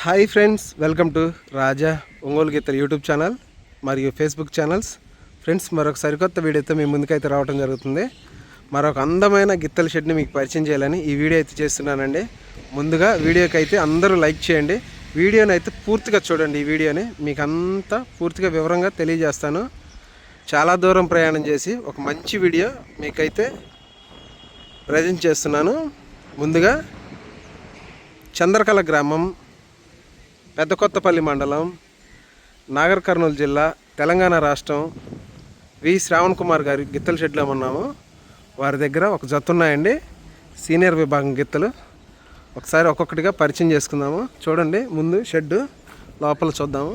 Hi friends, welcome to రాజా ఒంగోలు గిత్తలు YouTube channel మరియు Facebook channels. Friends, మరొక సరికొత్త వీడియోతో మీ ముందుకైతే రావడం జరుగుతుంది. మరొక అందమైన గిత్తల షెడ్ని మీకు పరిచయం చేయాలని ఈ వీడియో అయితే చేస్తున్నానండి. ముందుగా వీడియోకి అయితే అందరూ లైక్ చేయండి. వీడియోని అయితే పూర్తిగా చూడండి. ఈ వీడియోని మీకు అంతా పూర్తిగా వివరంగా తెలియజేస్తాను. చాలా దూరం ప్రయాణం చేసి ఒక మంచి వీడియో మీకైతే ప్రజెంట్ చేస్తున్నాను. ముందుగా చంద్రకళ గ్రామం, పెద్ద కొత్తపల్లి మండలం, నాగర్ కర్నూలు జిల్లా, తెలంగాణ రాష్ట్రం, వి శ్రావణ్ కుమార్ గారి గిత్తల షెడ్లో ఉన్నాము. వారి దగ్గర ఒక జత ఉన్నాయండి, సీనియర్ విభాగం గిత్తలు. ఒకసారి ఒక్కొక్కటిగా పరిచయం చేసుకుందాము. చూడండి, ముందు షెడ్డు లోపల చూద్దాము.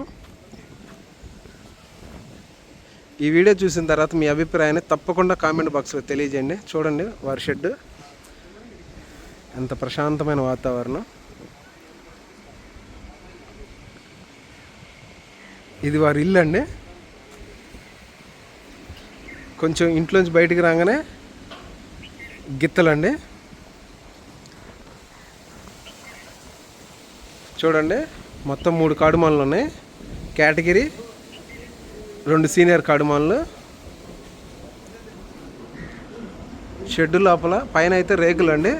ఈ వీడియో చూసిన తర్వాత మీ అభిప్రాయాన్ని తప్పకుండా కామెంట్ బాక్స్లో తెలియజేయండి. చూడండి వారి షెడ్డు, ఎంత ప్రశాంతమైన వాతావరణం. ఇది వారి ఇల్లు అండి. కొంచెం ఇంట్లోంచి బయటికి రాగానే గిత్తలండి. చూడండి, మొత్తం 3 కాడుమాన్లు ఉన్నాయి. Category 2 senior కాడుమాన్లు. షెడ్డు లోపల పైన అయితే రేకులు అండి,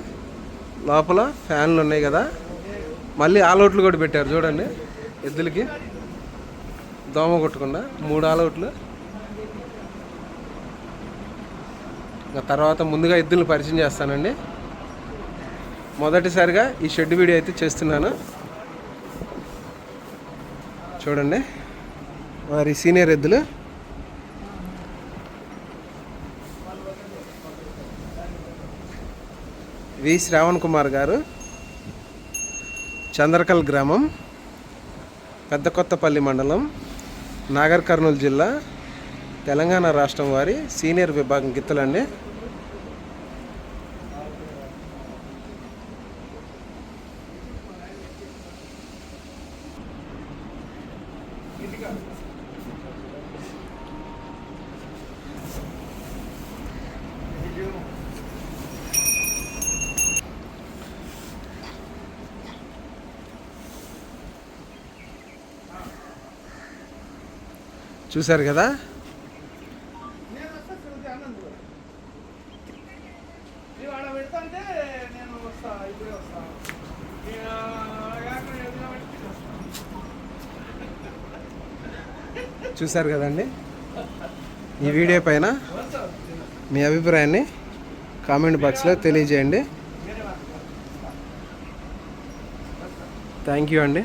లోపల ఫ్యాన్లు ఉన్నాయి కదా. మళ్ళీ ఆల్అవుట్లు కూడా పెట్టారు చూడండి, ఎద్దులకి దోమ కొట్టకుండా 3 ఆల్అవుట్లు. తర్వాత ముందుగా ఎద్దులను పరిచయం చేస్తానండి. మొదటిసారిగా ఈ షెడ్ వీడియో అయితే చేస్తున్నాను. చూడండి వారి సీనియర్ ఎద్దులు. వి శ్రావణ్ కుమార్ గారు, చంద్రకల్ గ్రామం, పెద్ద కొత్తపల్లి మండలం, నాగర్ కర్నూలు జిల్లా, తెలంగాణ రాష్ట్రం వారి సీనియర్ విభాగం గిత్తలండి. చూశారు కదా, చూశారు కదండి. ఈ వీడియో పైన మీ అభిప్రాయాన్ని కామెంట్ బాక్స్లో తెలియజేయండి. థ్యాంక్ యూ అండి.